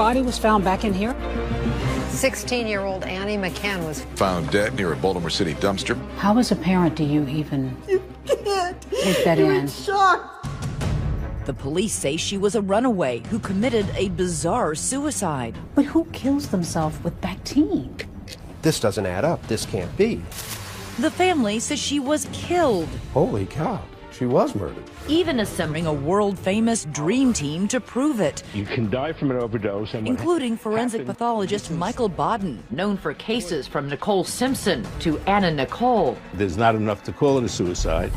Body was found back in here. 16-year-old Annie McCann was found dead near a Baltimore City dumpster. How as a parent do you even take that in? Shocked. The police say she was a runaway who committed a bizarre suicide. But who kills themselves with Bactine? This doesn't add up. This can't be. The family says she was killed. Holy cow, she was murdered. Even assembling a world-famous dream team to prove it. You can die from an overdose. Including forensic pathologist Michael Bodden, known for cases from Nicole Simpson to Anna Nicole. There's not enough to call it a suicide.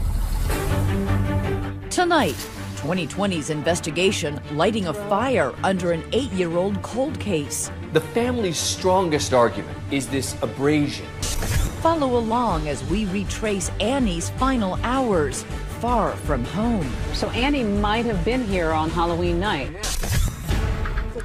Tonight, 2020's investigation lighting a fire under an 8-year-old cold case. The family's strongest argument is this abrasion. Follow along as we retrace Annie's final hours, far from home. So Annie might have been here on Halloween night.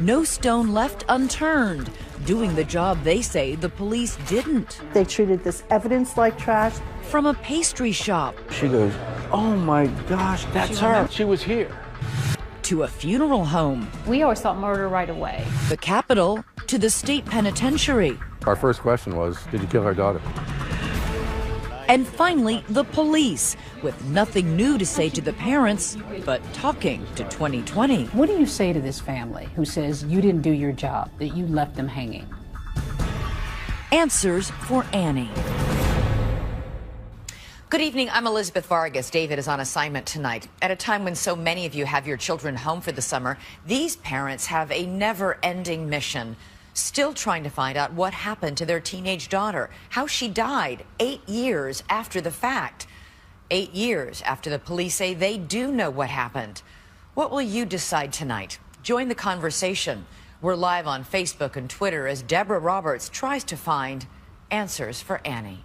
No stone left unturned, doing the job they say the police didn't. They treated this evidence like trash. From a pastry shop. She goes, oh my gosh, that's her. She was here. To a funeral home. We always thought murder right away. The Capitol to the state penitentiary. Our first question was, did you kill our daughter? And finally, the police, with nothing new to say to the parents, but talking to 2020. What do you say to this family who says you didn't do your job, that you left them hanging? Answers for Annie. Good evening, I'm Elizabeth Vargas. David is on assignment tonight. At a time when so many of you have your children home for the summer, these parents have a never-ending mission. Still trying to find out what happened to their teenage daughter, how she died 8 years after the fact. 8 years after the police say they do know what happened. What will you decide tonight? Join the conversation. We're live on Facebook and Twitter as Deborah Roberts tries to find answers for Annie.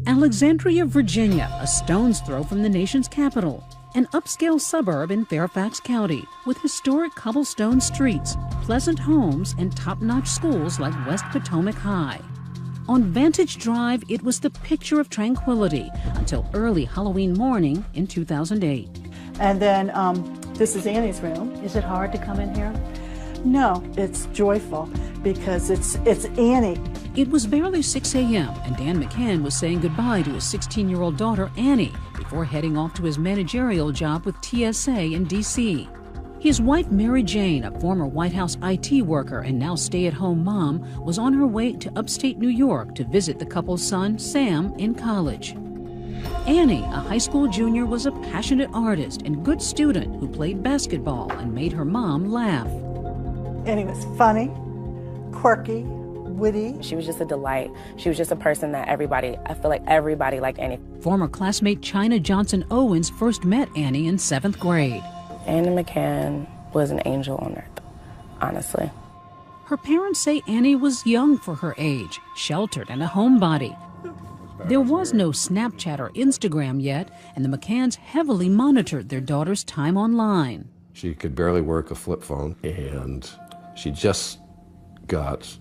Alexandria, Virginia, a stone's throw from the nation's capital. An upscale suburb in Fairfax County with historic cobblestone streets, pleasant homes, and top-notch schools like West Potomac High. On Vantage Drive, it was the picture of tranquility until early Halloween morning in 2008. And then this is Annie's room. Is it hard to come in here? No, it's joyful because it's Annie. It was barely 6 a.m. and Dan McCann was saying goodbye to his 16-year-old daughter, Annie, before heading off to his managerial job with TSA in D.C. His wife, Mary Jane, a former White House IT worker and now stay-at-home mom, was on her way to upstate New York to visit the couple's son, Sam, in college. Annie, a high school junior, was a passionate artist and good student who played basketball and made her mom laugh. Annie was funny, quirky, witty. She was just a delight. She was just a person that I feel like everybody liked Annie. Former classmate China Johnson Owens first met Annie in 7th grade. Annie McCann was an angel on earth, honestly. Her parents say Annie was young for her age, sheltered and a homebody. There was no Snapchat or Instagram yet, and the McCanns heavily monitored their daughter's time online. She could barely work a flip phone, and she just got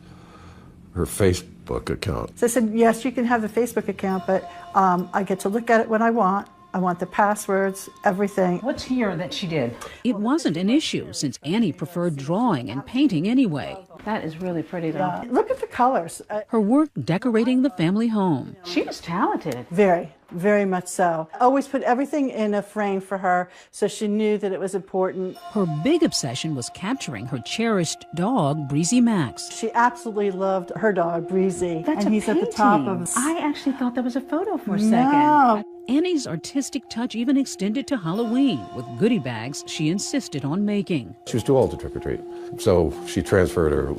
her Facebook account. So I said, yes, you can have the Facebook account, but I get to look at it when I want. I want the passwords, everything. What's here that she did? It wasn't an issue since Annie preferred drawing and painting anyway. That is really pretty, though. Yeah. Look at the colors. Her work decorating the family home. She was talented. Very, very much so. Always put everything in a frame for her so she knew that it was important. Her big obsession was capturing her cherished dog, Breezy Max. She absolutely loved her dog, Breezy. That's and a he's painting. At the top of... I actually thought that was a photo for a No. second. Annie's artistic touch even extended to Halloween with goodie bags she insisted on making. She was too old to trick-or-treat, so she transferred her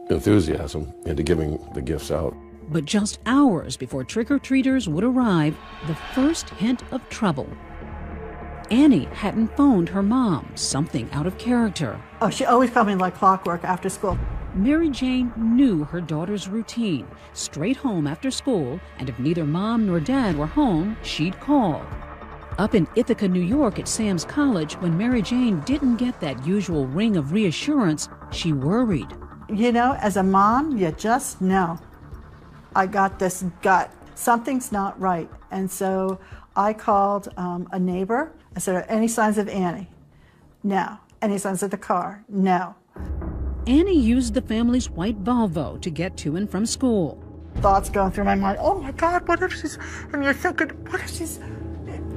enthusiasm into giving the gifts out. But just hours before trick-or-treaters would arrive, the first hint of trouble. Annie hadn't phoned her mom, something out of character. Oh, she always called me like clockwork after school. Mary Jane knew her daughter's routine. Straight home after school, and if neither mom nor dad were home, she'd call. Up in Ithaca, New York at Sam's college, when Mary Jane didn't get that usual ring of reassurance, she worried. You know, as a mom, you just know. I got this gut. Something's not right. And so I called a neighbor. I said, are any signs of Annie? Now, And he sends her the car. No. Annie used the family's white Volvo to get to and from school. Thoughts going through my mind, oh my God, what if she's, and you're thinking, what if she's,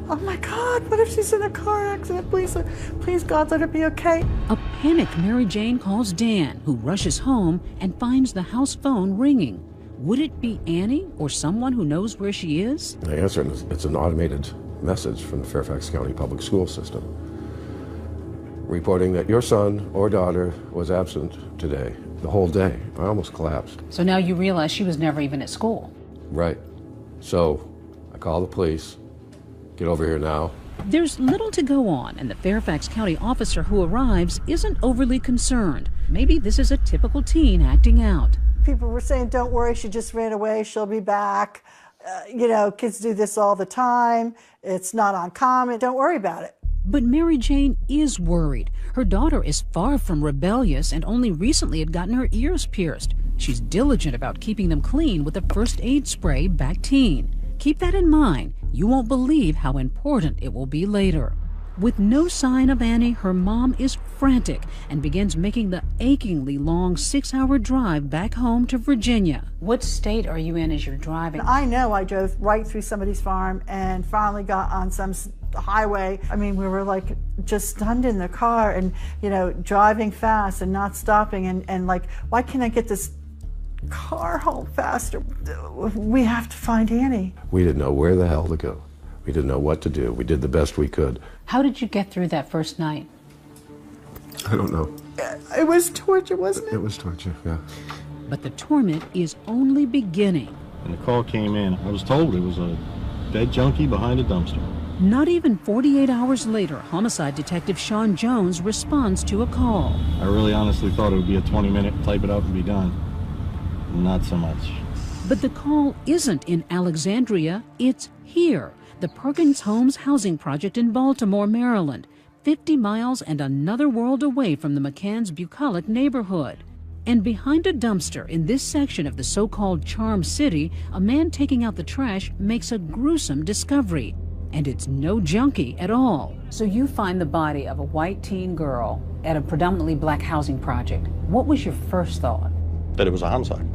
oh my God, what if she's in a car accident? Please God, let her be okay. A panicked Mary Jane calls Dan, who rushes home and finds the house phone ringing. Would it be Annie or someone who knows where she is? I answer, and it's an automated message from the Fairfax County Public School System reporting that your son or daughter was absent today, the whole day. I almost collapsed. So now you realize she was never even at school. Right. So I call the police. Get over here now. There's little to go on, and the Fairfax County officer who arrives isn't overly concerned. Maybe this is a typical teen acting out. People were saying, don't worry, she just ran away, she'll be back. You know, kids do this all the time. It's not uncommon. Don't worry about it. But Mary Jane is worried. Her daughter is far from rebellious and only recently had gotten her ears pierced. She's diligent about keeping them clean with a first aid spray Bactine. Keep that in mind. You won't believe how important it will be later. With no sign of Annie, her mom is frantic and begins making the achingly long 6-hour drive back home to Virginia. What state are you in as you're driving? I know I drove right through somebody's farm and finally got on some highway. I mean, we were like just stunned in the car and, you know, driving fast and not stopping and like, why can't I get this car home faster? We have to find Annie. We didn't know where the hell to go. We didn't know what to do. We did the best we could. How did you get through that first night? I don't know. It was torture, wasn't it? It was torture, yeah. But the torment is only beginning. When the call came in, I was told it was a dead junkie behind a dumpster. Not even 48 hours later, homicide detective Sean Jones responds to a call. I really honestly thought it would be a 20-minute type it up and be done. Not so much. But the call isn't in Alexandria, it's here. The Perkins Homes housing project in Baltimore, Maryland, 50 miles and another world away from the McCann's bucolic neighborhood. And behind a dumpster in this section of the so-called Charm City, a man taking out the trash makes a gruesome discovery. And it's no junkie at all. So you find the body of a white teen girl at a predominantly black housing project. What was your first thought? That it was a homicide.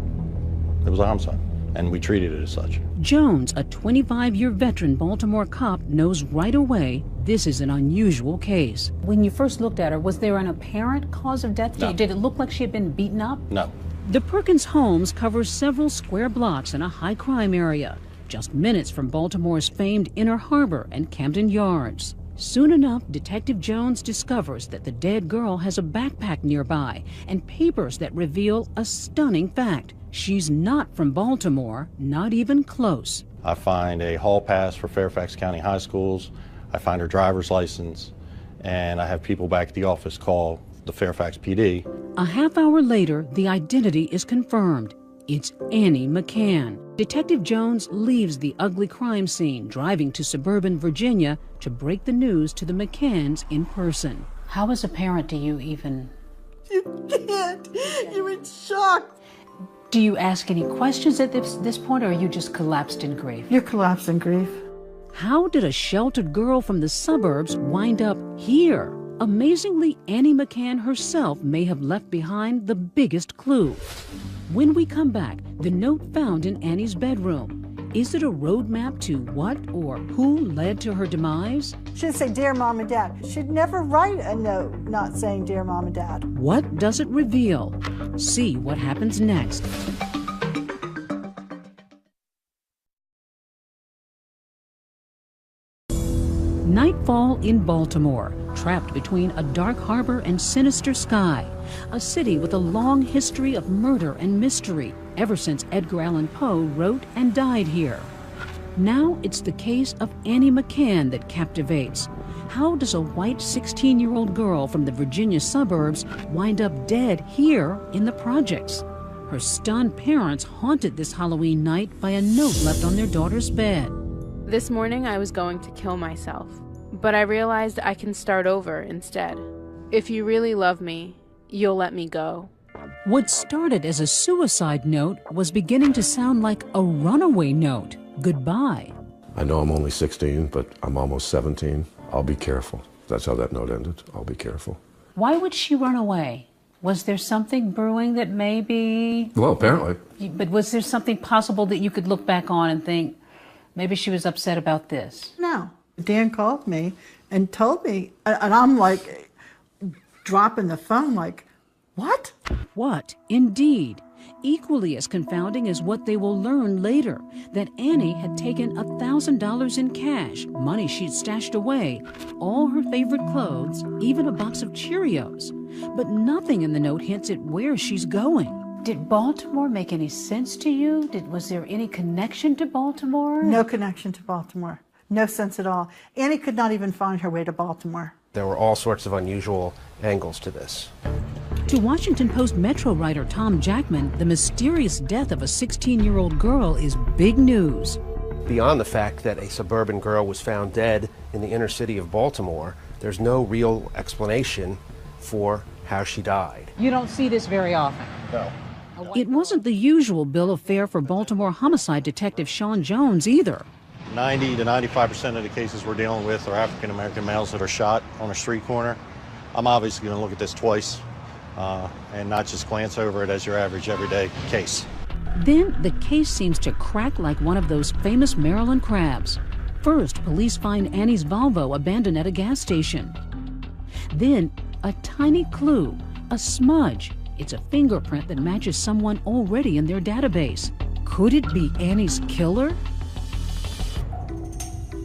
It was a homicide, and we treated it as such. Jones, a 25-year veteran Baltimore cop, knows right away this is an unusual case. When you first looked at her, was there an apparent cause of death? No. Did it look like she had been beaten up? No. The Perkins Homes covers several square blocks in a high-crime area, just minutes from Baltimore's famed Inner Harbor and Camden Yards. Soon enough, Detective Jones discovers that the dead girl has a backpack nearby and papers that reveal a stunning fact. She's not from Baltimore, not even close. I find a hall pass for Fairfax County High Schools. I find her driver's license, and I have people back at the office call the Fairfax PD. A half hour later, the identity is confirmed. It's Annie McCann. Detective Jones leaves the ugly crime scene, driving to suburban Virginia to break the news to the McCanns in person. How as a parent do you even... You can't. You're in shock. Do you ask any questions at this point, or are you just collapsed in grief? You're collapsed in grief. How did a sheltered girl from the suburbs wind up here? Amazingly, Annie McCann herself may have left behind the biggest clue. When we come back, the note found in Annie's bedroom. Is it a roadmap to what or who led to her demise? She'd say, Dear Mom and Dad. She'd never write a note not saying Dear Mom and Dad. What does it reveal? See what happens next. Nightfall in Baltimore, trapped between a dark harbor and sinister sky. A city with a long history of murder and mystery ever since Edgar Allan Poe wrote and died here. Now it's the case of Annie McCann that captivates. How does a white 16-year-old girl from the Virginia suburbs wind up dead here in the projects? Her stunned parents haunted this Halloween night by a note left on their daughter's bed. This morning I was going to kill myself, but I realized I can start over instead. If you really love me, you'll let me go. What started as a suicide note was beginning to sound like a runaway note. Goodbye. I know I'm only 16, but I'm almost 17. I'll be careful. That's how that note ended. I'll be careful. Why would she run away? Was there something brewing that maybe... Well, apparently. But was there something possible that you could look back on and think, maybe she was upset about this? No. Dan called me and told me, and I'm like dropping the phone like, what? What, indeed. Equally as confounding is what they will learn later, that Annie had taken $1,000 in cash, money she'd stashed away, all her favorite clothes, even a box of Cheerios. But nothing in the note hints at where she's going. Did Baltimore make any sense to you? Was there any connection to Baltimore? No connection to Baltimore. No sense at all. Annie could not even find her way to Baltimore. There were all sorts of unusual angles to this. To Washington Post Metro writer Tom Jackman, the mysterious death of a 16-year-old girl is big news. Beyond the fact that a suburban girl was found dead in the inner city of Baltimore, there's no real explanation for how she died. You don't see this very often. No. It wasn't the usual bill of fare for Baltimore homicide detective Sean Jones either. 90 to 95% of the cases we're dealing with are African American males that are shot on a street corner. I'm obviously going to look at this twice and not just glance over it as your average everyday case. Then the case seems to crack like one of those famous Maryland crabs. First, police find Annie's Volvo abandoned at a gas station. Then, a tiny clue, a smudge. It's a fingerprint that matches someone already in their database. Could it be Annie's killer?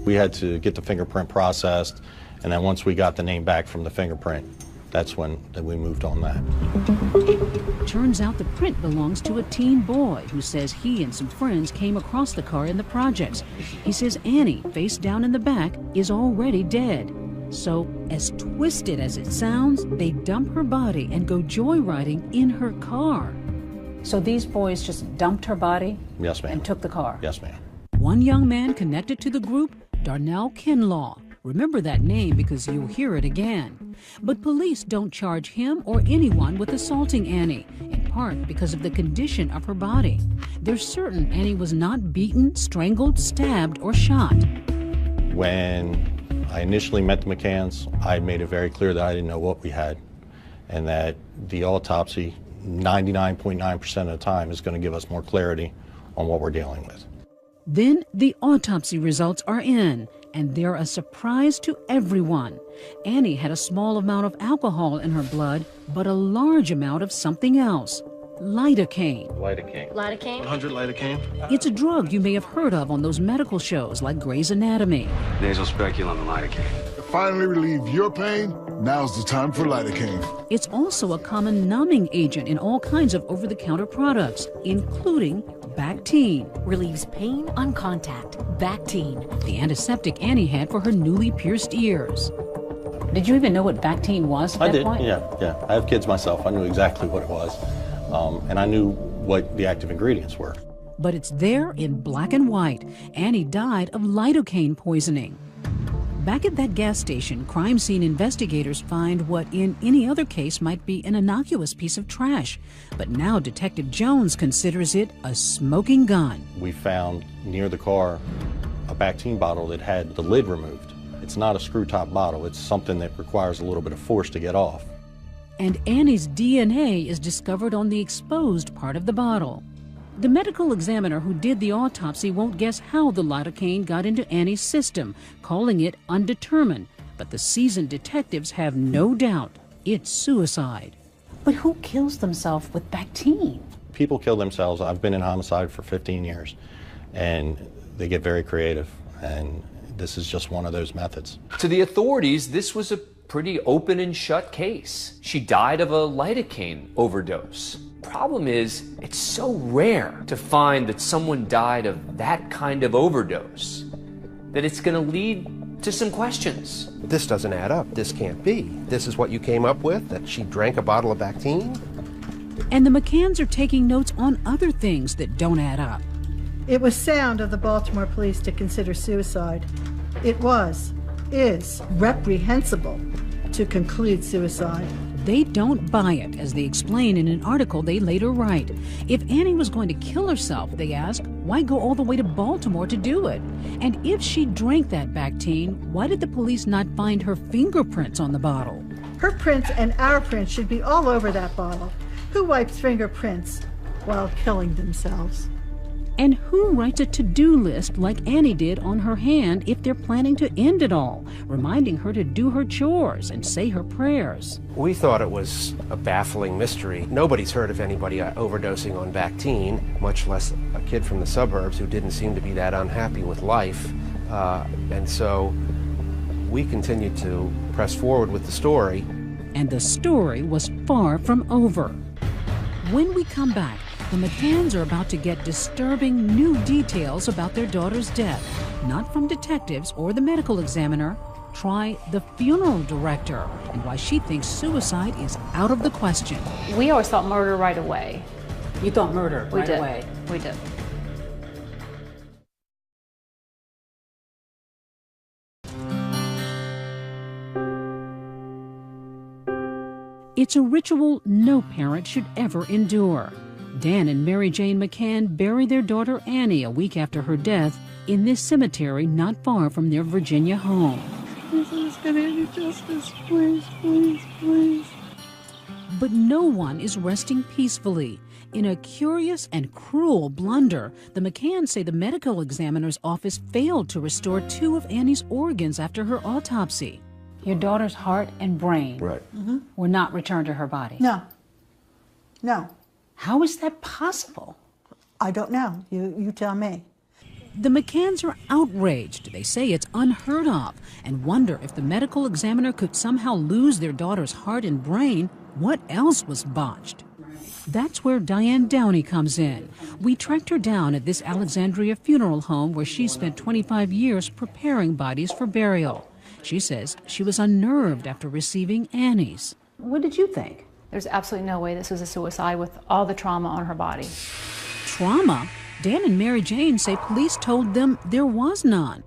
We had to get the fingerprint processed, and then once we got the name back from the fingerprint, that's when we moved on that. Turns out the print belongs to a teen boy who says he and some friends came across the car in the projects. He says Annie, face down in the back, is already dead. So, as twisted as it sounds, they dump her body and go joyriding in her car. So these boys just dumped her body? Yes, ma'am. And took the car? Yes, ma'am. One young man connected to the group, Darnell Kinlaw. Remember that name because you'll hear it again. But police don't charge him or anyone with assaulting Annie, in part because of the condition of her body. They're certain Annie was not beaten, strangled, stabbed, or shot. When I initially met the McCanns, I made it very clear that I didn't know what we had, and that the autopsy, 99.9% of the time, is going to give us more clarity on what we're dealing with. Then the autopsy results are in, and they're a surprise to everyone. Annie had a small amount of alcohol in her blood, but a large amount of something else. Lidocaine. Lidocaine. 100 lidocaine. It's a drug you may have heard of on those medical shows like Grey's Anatomy. Nasal speculum and lidocaine. To finally relieve your pain, now's the time for lidocaine. It's also a common numbing agent in all kinds of over-the-counter products, including Bactine. Relieves pain on contact. Bactine. The antiseptic Annie had for her newly pierced ears. Did you even know what Bactine was at that point? Yeah. I have kids myself. I knew exactly what it was. And I knew what the active ingredients were. But it's there in black and white. Annie died of lidocaine poisoning. Back at that gas station, crime scene investigators find what in any other case might be an innocuous piece of trash. But now Detective Jones considers it a smoking gun. We found near the car a Bactine bottle that had the lid removed. It's not a screw-top bottle. It's something that requires a little bit of force to get off. And Annie's DNA is discovered on the exposed part of the bottle. The medical examiner who did the autopsy won't guess how the lidocaine got into Annie's system, calling it undetermined. But the seasoned detectives have no doubt it's suicide. But who kills themselves with Bactine? People kill themselves. I've been in homicide for 15 years, and they get very creative, and this is just one of those methods. To the authorities, this was a pretty open and shut case. She died of a lidocaine overdose. Problem is, it's so rare to find that someone died of that kind of overdose that it's going to lead to some questions. This doesn't add up. This can't be. This is what you came up with, that she drank a bottle of Bactine? And the McCanns are taking notes on other things that don't add up. It was sound of the Baltimore police to consider suicide. It is reprehensible to conclude suicide. They don't buy it, as they explain in an article they later write. If Annie was going to kill herself, they ask, why go all the way to Baltimore to do it? And if she drank that Bactine, why did the police not find her fingerprints on the bottle? Her prints and our prints should be all over that bottle. Who wipes fingerprints while killing themselves? And who writes a to-do list like Annie did on her hand if they're planning to end it all, reminding her to do her chores and say her prayers? We thought it was a baffling mystery. Nobody's heard of anybody overdosing on Bactine, much less a kid from the suburbs who didn't seem to be that unhappy with life. And so we continued to press forward with the story. And the story was far from over. When we come back, the McCanns are about to get disturbing new details about their daughter's death, not from detectives or the medical examiner. Try the funeral director and why she thinks suicide is out of the question. We always thought murder right away. You thought murder right away? We did. It's a ritual no parent should ever endure. Dan and Mary Jane McCann bury their daughter Annie a week after her death in this cemetery not far from their Virginia home. Please get any justice, please, please, please. But no one is resting peacefully. In a curious and cruel blunder, the McCanns say the medical examiner's office failed to restore 2 of Annie's organs after her autopsy. Your daughter's heart and brain were not returned to her body. No. No. How is that possible? I don't know. You tell me. The McCanns are outraged. They say it's unheard of and wonder if the medical examiner could somehow lose their daughter's heart and brain. What else was botched? That's where Diane Downey comes in. We tracked her down at this Alexandria funeral home where she spent 25 years preparing bodies for burial. She says she was unnerved after receiving Annie's. What did you think? There's absolutely no way this was a suicide with all the trauma on her body. Trauma? Dan and Mary Jane say police told them there was none.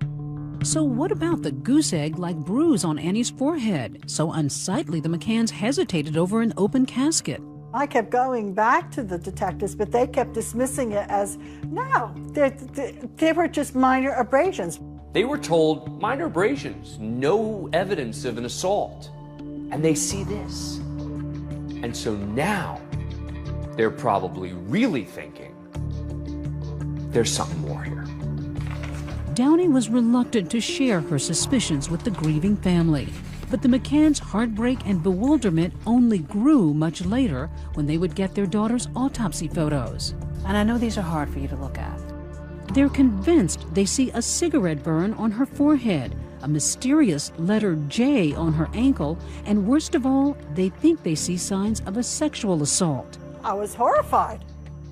So what about the goose egg-like bruise on Annie's forehead? So unsightly the McCanns hesitated over an open casket. I kept going back to the detectives, but they kept dismissing it as, no, they were just minor abrasions. They were told minor abrasions, no evidence of an assault. And they see this. And so now they're probably really thinking there's something more here. Downey was reluctant to share her suspicions with the grieving family. But the McCanns' heartbreak and bewilderment only grew much later when they would get their daughter's autopsy photos. And I know these are hard for you to look at. They're convinced they see a cigarette burn on her forehead, a mysterious letter J on her ankle, and worst of all, they think they see signs of a sexual assault. I was horrified.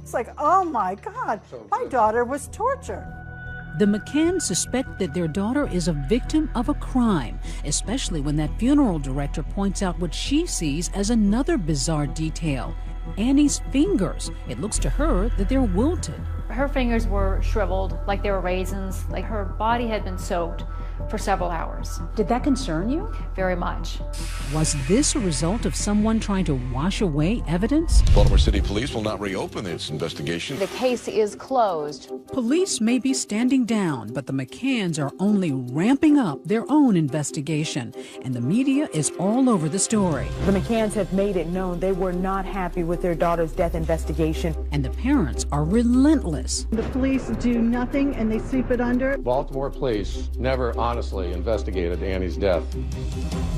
It's like, oh my God, my daughter was tortured. The McCanns suspect that their daughter is a victim of a crime, especially when that funeral director points out what she sees as another bizarre detail. Annie's fingers. It looks to her that they're wilted. Her fingers were shriveled like they were raisins, like her body had been soaked for several hours. Did that concern you? Very much. Was this a result of someone trying to wash away evidence? Baltimore City Police will not reopen its investigation. The case is closed. Police may be standing down, but the McCanns are only ramping up their own investigation, and the media is all over the story. The McCanns have made it known they were not happy with their daughter's death investigation. And the parents are relentless. The police do nothing and they sweep it under. Baltimore police never honestly investigated Annie's death.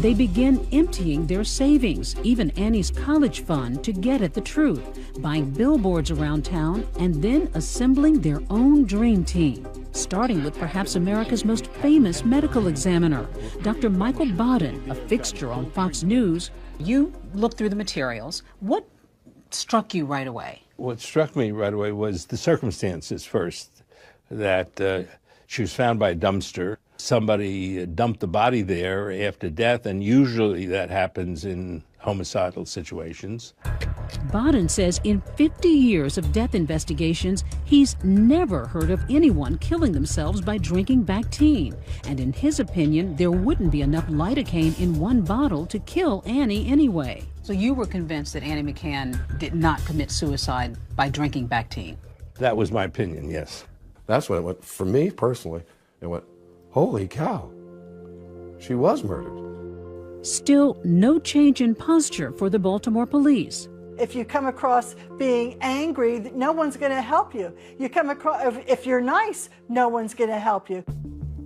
They begin emptying their savings, even Annie's college fund, to get at the truth, buying billboards around town and then assembling their own dream team, starting with perhaps America's most famous medical examiner, Dr. Michael Baden, a fixture on Fox News. You looked through the materials. What struck you right away? What struck me right away was the circumstances first, that she was found by a dumpster. Somebody dumped the body there after death, and usually that happens in homicidal situations. Baden says in 50 years of death investigations, he's never heard of anyone killing themselves by drinking Bactine. And in his opinion, there wouldn't be enough lidocaine in one bottle to kill Annie anyway. So you were convinced that Annie McCann did not commit suicide by drinking Bactine? That was my opinion, yes. That's when it went, for me personally, it went, holy cow, she was murdered. Still, no change in posture for the Baltimore police. If you come across being angry, no one's going to help you. You come across, if you're nice, no one's going to help you.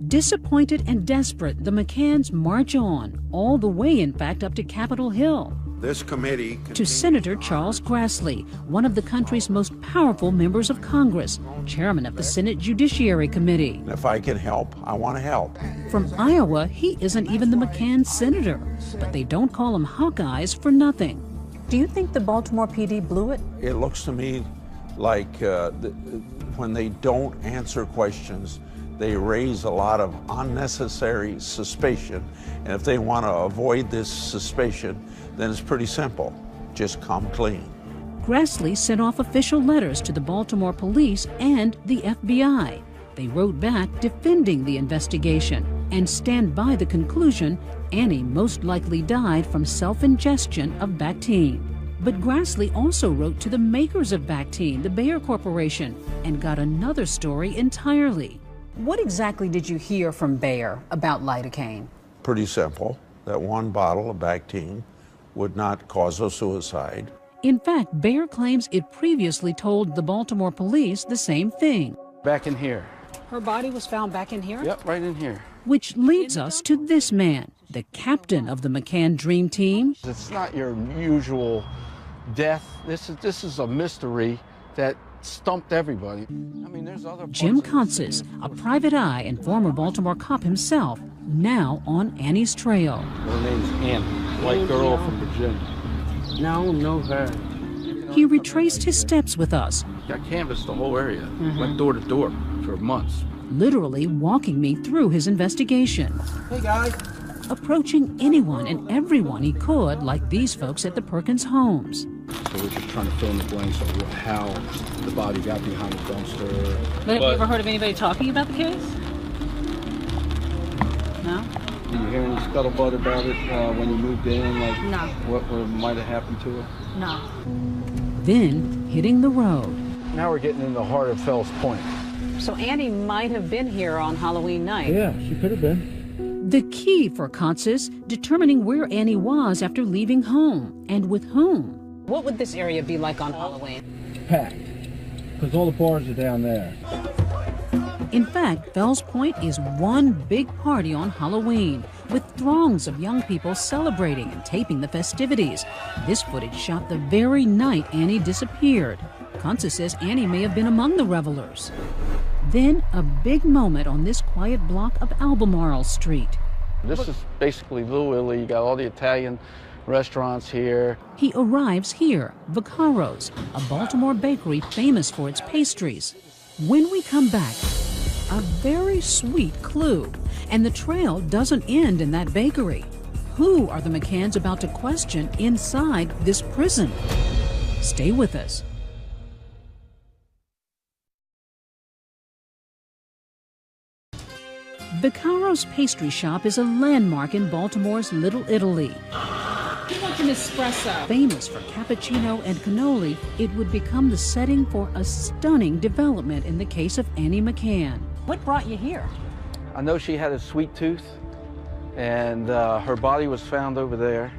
Disappointed and desperate, the McCanns march on, all the way, in fact, up to Capitol Hill. This committee To Senator Charles Grassley, one of the country's most powerful members of Congress, chairman of the Senate Judiciary Committee. If I can help, I want to help. From Iowa, he isn't even the McCann senator, but they don't call him Hawkeyes for nothing. Do you think the Baltimore PD blew it? It looks to me like when they don't answer questions, they raise a lot of unnecessary suspicion. And if they want to avoid this suspicion, then it's pretty simple. Just come clean. Grassley sent off official letters to the Baltimore police and the FBI. They wrote back defending the investigation and stand by the conclusion Annie most likely died from self-ingestion of Bactine. But Grassley also wrote to the makers of Bactine, the Bayer Corporation, and got another story entirely. What exactly did you hear from Bayer about lidocaine? Pretty simple, that one bottle of Bactine would not cause a suicide. In fact, Bayer claims it previously told the Baltimore police the same thing. Back in here. Her body was found back in here? Yep, right in here. Which leads us to this man, the captain of the McCann Dream Team. It's not your usual death. This is a mystery that stumped everybody. I mean, there's other Jim Consis, a private eye and former Baltimore cop himself, now on Annie's trail. Her name's Annie, white girl from Virginia. No, know her. He retraced his steps with us. I canvassed the whole area, went door to door for months. Literally walking me through his investigation. Hey guys. Approaching anyone and everyone he could, like these folks at the Perkins homes. So we're just trying to fill in the blanks of how the body got behind the dumpster. But have you ever heard of anybody talking about the case? No? Did you hear any scuttlebutt about it when you moved in? Like No. What might have happened to her? No. Then hitting the road. Now we're getting in the heart of Fells Point. So Annie might have been here on Halloween night. Yeah, she could have been. The key for Consis, determining where Annie was after leaving home and with whom. What would this area be like on Halloween? Packed, because all the bars are down there. In fact, Fells Point is one big party on Halloween, with throngs of young people celebrating and taping the festivities. This footage shot the very night Annie disappeared. Consis says Annie may have been among the revelers. Then a big moment on this quiet block of Albemarle Street. This is basically Little Italy. You got all the Italian restaurants here. He arrives here, Vaccaro's, a Baltimore bakery famous for its pastries. When we come back, a very sweet clue, and the trail doesn't end in that bakery. Who are the McCanns about to question inside this prison? Stay with us. Vaccaro's pastry shop is a landmark in Baltimore's Little Italy. He wants an espresso. Famous for cappuccino and cannoli, it would become the setting for a stunning development in the case of Annie McCann. What brought you here? I know she had a sweet tooth, and her body was found over there.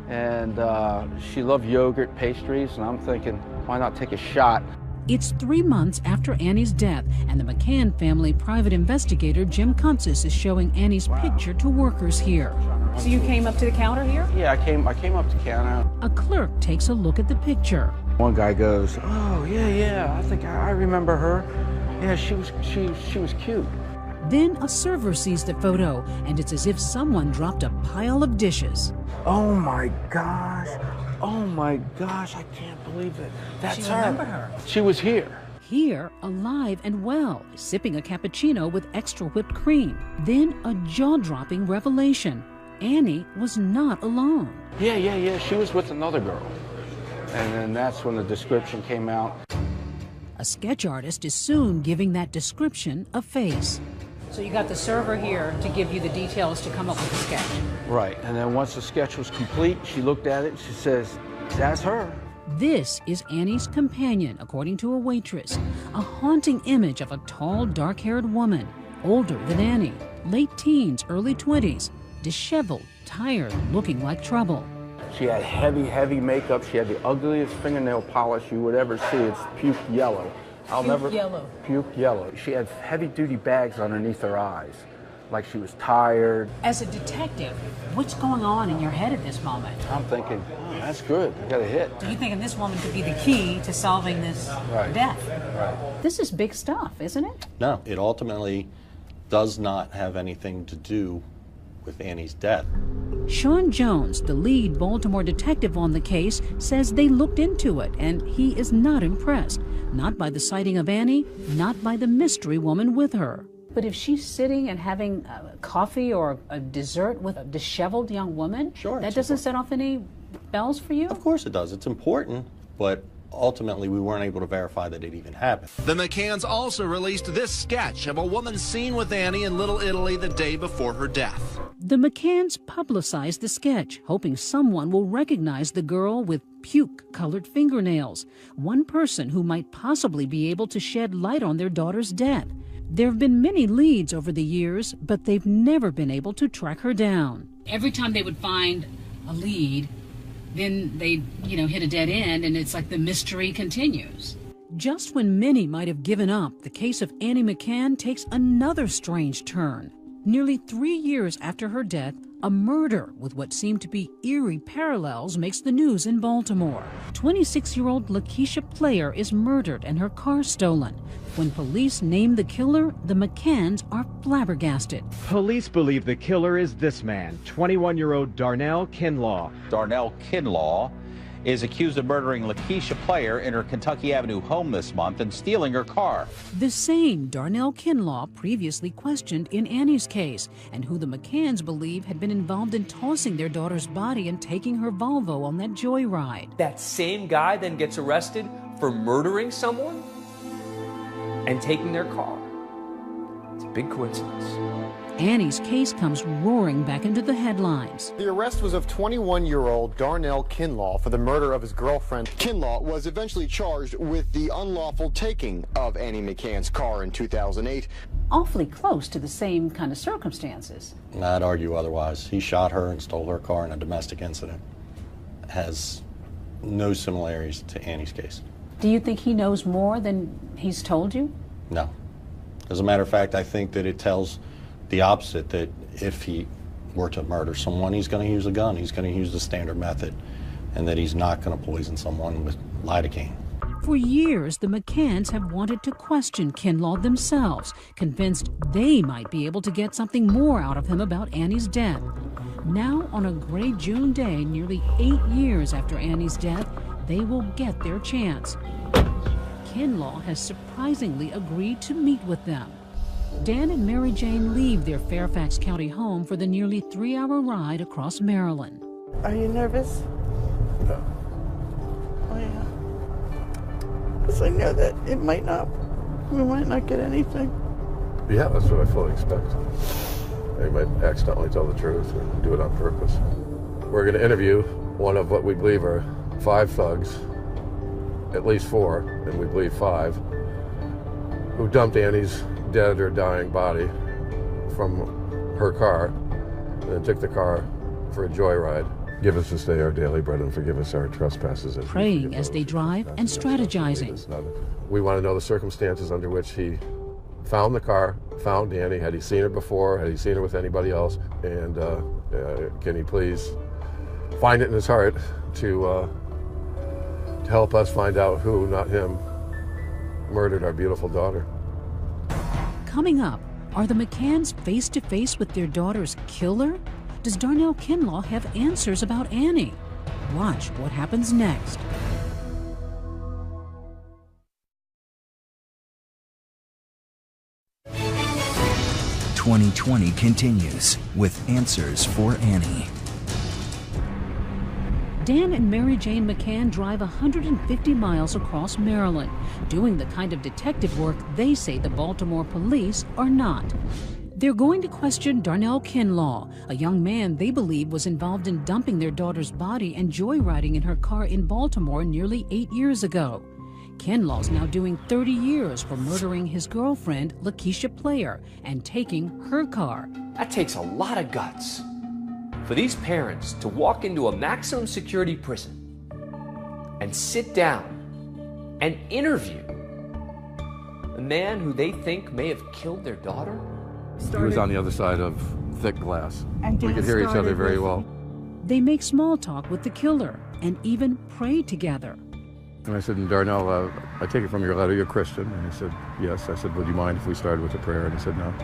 And she loved yogurt, pastries, and I'm thinking, why not take a shot? It's 3 months after Annie's death, and the McCann family private investigator Jim Consis is showing Annie's picture to workers here. So you came up to the counter here? Yeah, I came up to counter. A clerk takes a look at the picture. One guy goes, "Oh yeah, I think I remember her. Yeah, she was cute." Then a server sees the photo, and it's as if someone dropped a pile of dishes. Oh my gosh! Oh my gosh! I can't believe it. That's her. Remember her. She was here. Here, alive and well, sipping a cappuccino with extra whipped cream. Then a jaw-dropping revelation. Annie was not alone. Yeah. She was with another girl. And then that's when the description came out. A sketch artist is soon giving that description a face. So you got the server here to give you the details to come up with a sketch. Right, and then once the sketch was complete, she looked at it, she says, "That's her." This is Annie's companion, according to a waitress. A haunting image of a tall, dark-haired woman, older than Annie, late teens, early 20s. disheveled, tired, looking like trouble. She had heavy, heavy makeup. She had the ugliest fingernail polish you would ever see. It's puke yellow. Puke yellow. She had heavy-duty bags underneath her eyes, like she was tired. As a detective, what's going on in your head at this moment? I'm thinking, oh, that's good. I got a hit. Do you think this woman could be the key to solving this death? Right. This is big stuff, isn't it? No, it ultimately does not have anything to do with Annie's death. Sean Jones, the lead Baltimore detective on the case, says they looked into it, and he is not impressed. Not by the sighting of Annie, not by the mystery woman with her. But if she's sitting and having coffee or a dessert with a disheveled young woman, that doesn't set off any bells for you? Of course it does. It's important, but ultimately we weren't able to verify that it even happened. The McCanns also released this sketch of a woman seen with Annie in Little Italy the day before her death. The McCanns publicized the sketch, hoping someone will recognize the girl with puke-colored fingernails, one person who might possibly be able to shed light on their daughter's death. There have been many leads over the years, but they've never been able to track her down. Every time they would find a lead, then they'd, hit a dead end, and it's like the mystery continues. Just when many might have given up, the case of Annie McCann takes another strange turn. Nearly 3 years after her death, a murder with what seemed to be eerie parallels makes the news in Baltimore. 26-year-old Lakeisha Player is murdered and her car stolen. When police name the killer, the McCanns are flabbergasted. Police believe the killer is this man, 21-year-old Darnell Kinlaw. Darnell Kinlaw is accused of murdering Lakeisha Player in her Kentucky Avenue home this month and stealing her car. The same Darnell Kinlaw previously questioned in Annie's case, and who the McCanns believe had been involved in tossing their daughter's body and taking her Volvo on that joyride. That same guy then gets arrested for murdering someone and taking their car. It's a big coincidence. Annie's case comes roaring back into the headlines. The arrest was of 21-year-old Darnell Kinlaw for the murder of his girlfriend. Kinlaw was eventually charged with the unlawful taking of Annie McCann's car in 2008. Awfully close to the same kind of circumstances. I'd argue otherwise. He shot her and stole her car in a domestic incident. Has no similarities to Annie's case. Do you think he knows more than he's told you? No. As a matter of fact, I think that it tells the opposite, that if he were to murder someone, he's going to use a gun. He's going to use the standard method, and that he's not going to poison someone with lidocaine. For years, the McCanns have wanted to question Kinlaw themselves, convinced they might be able to get something more out of him about Annie's death. Now, on a gray June day, nearly 8 years after Annie's death, they will get their chance. Kinlaw has surprisingly agreed to meet with them. Dan and Mary Jane leave their Fairfax County home for the nearly 3-hour ride across Maryland. Are you nervous? No. Oh, yeah. Because I know that we might not get anything. Yeah, that's what I fully expect. They might accidentally tell the truth or do it on purpose. We're going to interview one of what we believe are 5 thugs, at least 4, and we believe 5, who dumped Annie's dead or dying body from her car and then took the car for a joyride. Give us this day our daily bread and forgive us our trespasses. Praying as they drive and strategizing. We want to know the circumstances under which he found the car, found Annie. Had he seen her before? Had he seen her with anybody else? And can he please find it in his heart to help us find out who, not him, murdered our beautiful daughter. Coming up, are the McCanns face-to-face with their daughter's killer? Does Darnell Kinlaw have answers about Annie? Watch what happens next. "2020 continues with Answers for Annie." Dan and Mary Jane McCann drive 150 miles across Maryland, doing the kind of detective work they say the Baltimore police are not. They're going to question Darnell Kinlaw, a young man they believe was involved in dumping their daughter's body and joyriding in her car in Baltimore nearly 8 years ago. Kinlaw's now doing 30 years for murdering his girlfriend, Lakeisha Player, and taking her car. That takes a lot of guts. For these parents to walk into a maximum security prison and sit down and interview a man who they think may have killed their daughter? He was on the other side of thick glass. And we could hear each other very well. They make small talk with the killer and even pray together. And I said, Darnell, I take it from your letter, you're Christian. And he said, yes. I said, would you mind if we started with a prayer? And he said, no.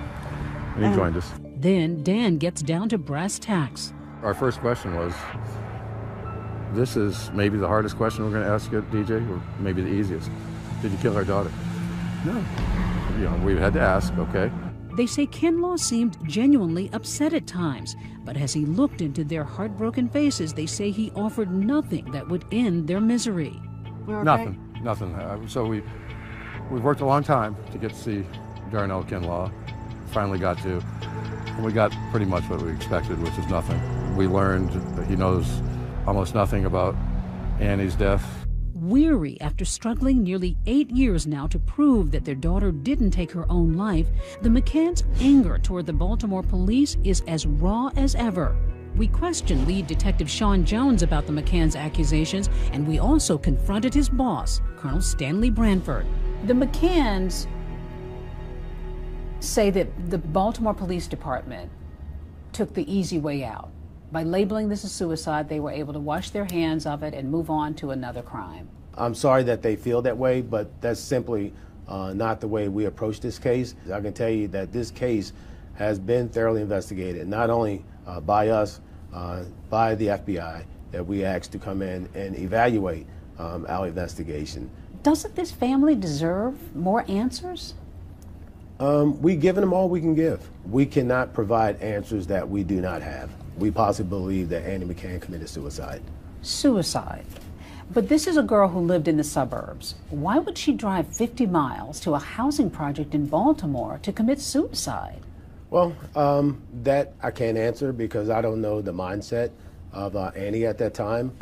And he joined us. Then Dan gets down to brass tacks. Our first question was, this is maybe the hardest question we're going to ask you, DJ, or maybe the easiest. Did you kill our daughter? No. You know, we had to ask, okay. They say Kinlaw seemed genuinely upset at times, but as he looked into their heartbroken faces, they say he offered nothing that would end their misery. Nothing. So we've worked a long time to get to see Darnell Kinlaw. Finally got to, and we got pretty much what we expected, which is nothing. We learned that he knows almost nothing about Annie's death. Weary after struggling nearly 8 years now to prove that their daughter didn't take her own life, the McCanns' anger toward the Baltimore police is as raw as ever. We questioned lead detective Sean Jones about the McCanns' accusations, and we also confronted his boss, Colonel Stanley Branford. The McCanns say that the Baltimore Police Department took the easy way out. By labeling this a suicide, they were able to wash their hands of it and move on to another crime. I'm sorry that they feel that way, but that's simply not the way we approach this case. I can tell you that this case has been thoroughly investigated, not only by us, by the FBI, that we asked to come in and evaluate our investigation. Doesn't this family deserve more answers? We've given them all we can give. We cannot provide answers that we do not have. We possibly believe that Annie McCann committed suicide. Suicide. But this is a girl who lived in the suburbs. Why would she drive 50 miles to a housing project in Baltimore to commit suicide? Well, that I can't answer because I don't know the mindset of Annie at that time.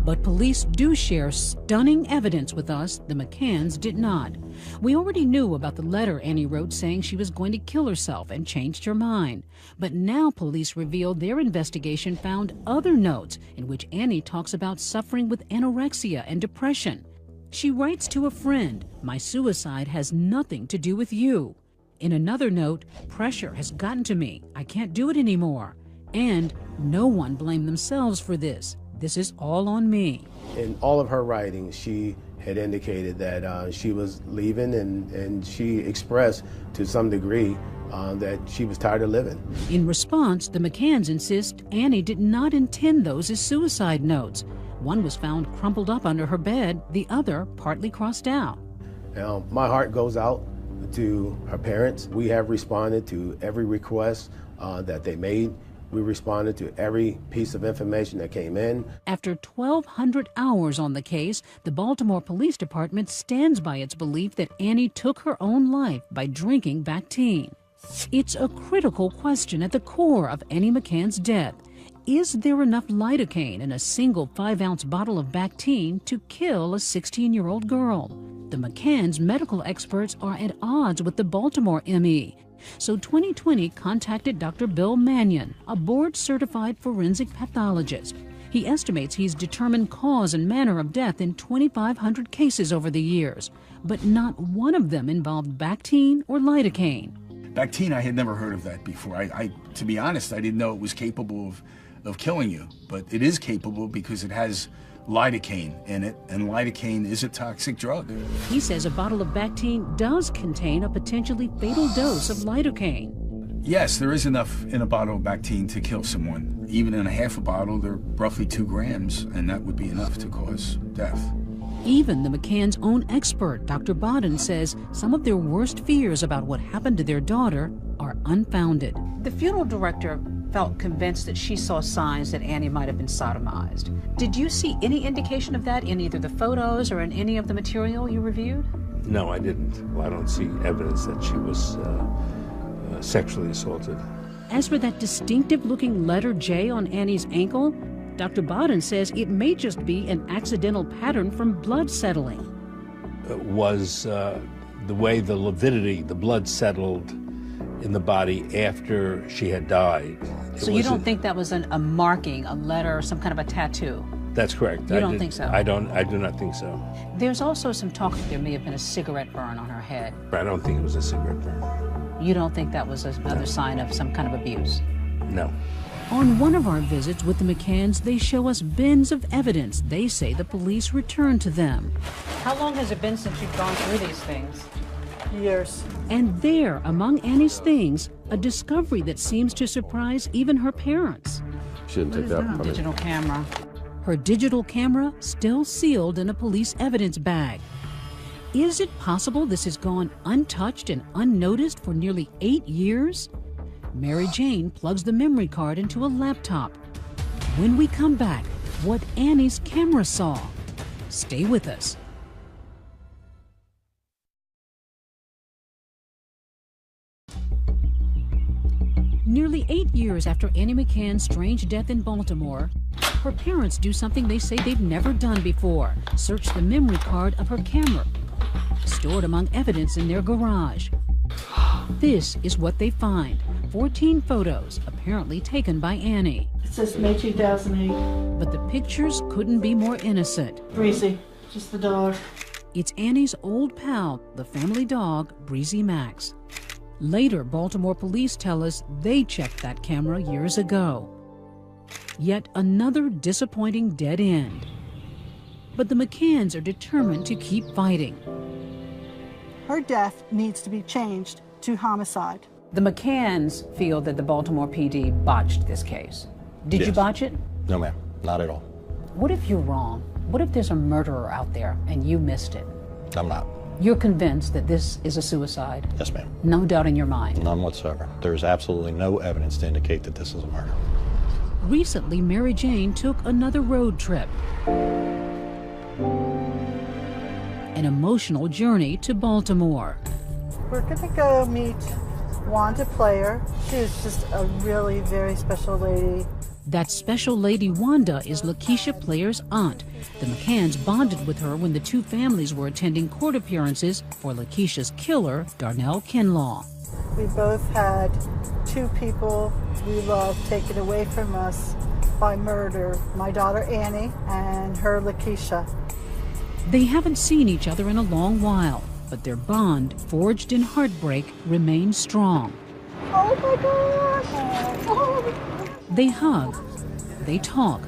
But police do share stunning evidence with us the McCanns did not. We already knew about the letter Annie wrote saying she was going to kill herself and changed her mind. But now police revealed their investigation found other notes in which Annie talks about suffering with anorexia and depression. She writes to a friend, "My suicide has nothing to do with you." In another note, "Pressure has gotten to me. I can't do it anymore." And no one blamed themselves for this. This is all on me. In all of her writings, she had indicated that she was leaving, and she expressed to some degree that she was tired of living. In response, the McCanns insist Annie did not intend those as suicide notes. One was found crumpled up under her bed, the other partly crossed out. Now, my heart goes out to her parents. We have responded to every request that they made. We responded to every piece of information that came in. After 1,200 hours on the case, the Baltimore Police Department stands by its belief that Annie took her own life by drinking Bactine. It's a critical question at the core of Annie McCann's death. Is there enough lidocaine in a single 5-ounce bottle of Bactine to kill a 16-year-old girl? The McCanns' medical experts are at odds with the Baltimore ME. So 2020 contacted Dr. Bill Mannion, a board-certified forensic pathologist. He estimates he's determined cause and manner of death in 2,500 cases over the years, but not one of them involved Bactine or lidocaine. Bactine, I had never heard of that before. To be honest, I didn't know it was capable of killing you, but it is capable because it has lidocaine in it, and lidocaine is a toxic drug. He says a bottle of Bactine does contain a potentially fatal dose of lidocaine. Yes, there is enough in a bottle of Bactine to kill someone. Even in a half a bottle, they're roughly 2 grams, and that would be enough to cause death. Even the McCanns' own expert, Dr. Bodden, says some of their worst fears about what happened to their daughter are unfounded. The funeral director felt convinced that she saw signs that Annie might have been sodomized. Did you see any indication of that in either the photos or in any of the material you reviewed? No, I didn't. Well, I don't see evidence that she was sexually assaulted. As for that distinctive-looking letter J on Annie's ankle, Dr. Bodden says it may just be an accidental pattern from blood settling. It was the way the lividity, the blood settled in the body after she had died. So you don't think that was a marking, a letter, some kind of a tattoo? That's correct. You don't think so? I do not think so. There's also some talk that there may have been a cigarette burn on her head. I don't think it was a cigarette burn. You don't think that was another sign of some kind of abuse? No. On one of our visits with the McCanns, they show us bins of evidence they say the police returned to them. How long has it been since you've gone through these things? Years. And there, among Annie's things, a discovery that seems to surprise even her parents. She didn't take that from me. Digital camera. Her digital camera still sealed in a police evidence bag. Is it possible this has gone untouched and unnoticed for nearly 8 years? Mary Jane plugs the memory card into a laptop. When we come back, what Annie's camera saw. Stay with us. Nearly 8 years after Annie McCann's strange death in Baltimore, her parents do something they say they've never done before: search the memory card of her camera, stored among evidence in their garage. This is what they find: 14 photos, apparently taken by Annie. It says May 2008. But the pictures couldn't be more innocent. Breezy, just the dog. It's Annie's old pal, the family dog, Breezy Max. Later, Baltimore police tell us they checked that camera years ago. Yet another disappointing dead end. But the McCanns are determined to keep fighting. Her death needs to be changed to homicide. The McCanns feel that the Baltimore PD botched this case. Did you botch it? No, ma'am. Not at all. What if you're wrong? What if there's a murderer out there and you missed it? I'm not. You're convinced that this is a suicide? Yes, ma'am. No doubt in your mind? None whatsoever. There's absolutely no evidence to indicate that this is a murder. Recently, Mary Jane took another road trip. An emotional journey to Baltimore. We're gonna go meet Wanda Player. She was just a really very special lady. That special lady Wanda is Lakeisha Player's aunt. The McCanns bonded with her when the two families were attending court appearances for Lakeisha's killer, Darnell Kinlaw. We both had two people we loved taken away from us by murder. My daughter Annie and her Lakeisha. They haven't seen each other in a long while, but their bond, forged in heartbreak, remains strong. Oh my gosh! Oh. They hug, they talk,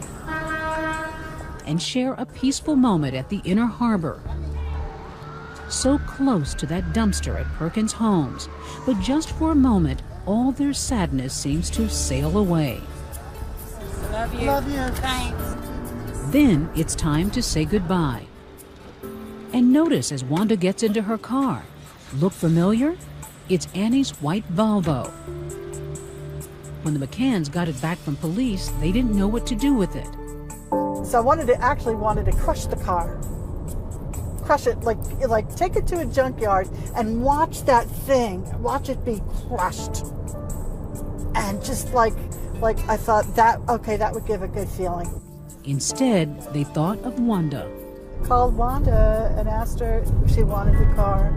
and share a peaceful moment at the Inner Harbor. So close to that dumpster at Perkins Homes, but just for a moment, all their sadness seems to sail away. Love you. Love you. Thanks. Then it's time to say goodbye. And notice as Wanda gets into her car. Look familiar? It's Annie's white Volvo. When the McCanns got it back from police, they didn't know what to do with it. So I wanted to crush the car. Crush it, like take it to a junkyard and watch that thing, watch it be crushed. And just like I thought that would give a good feeling. Instead, they thought of Wanda. Called Wanda and asked her if she wanted the car,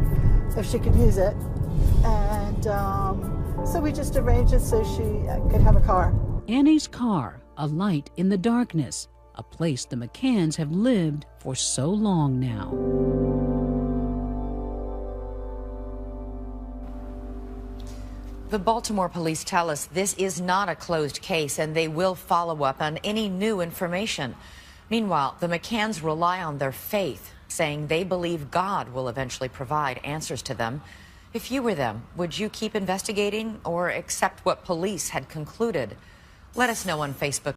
if she could use it. And so we just arranged it so she could have a car. Annie's car, a light in the darkness, a place the McCanns have lived for so long now. The Baltimore police tell us this is not a closed case and they will follow up on any new information. Meanwhile, the McCanns rely on their faith, saying they believe God will eventually provide answers to them. If you were them, would you keep investigating or accept what police had concluded? Let us know on Facebook.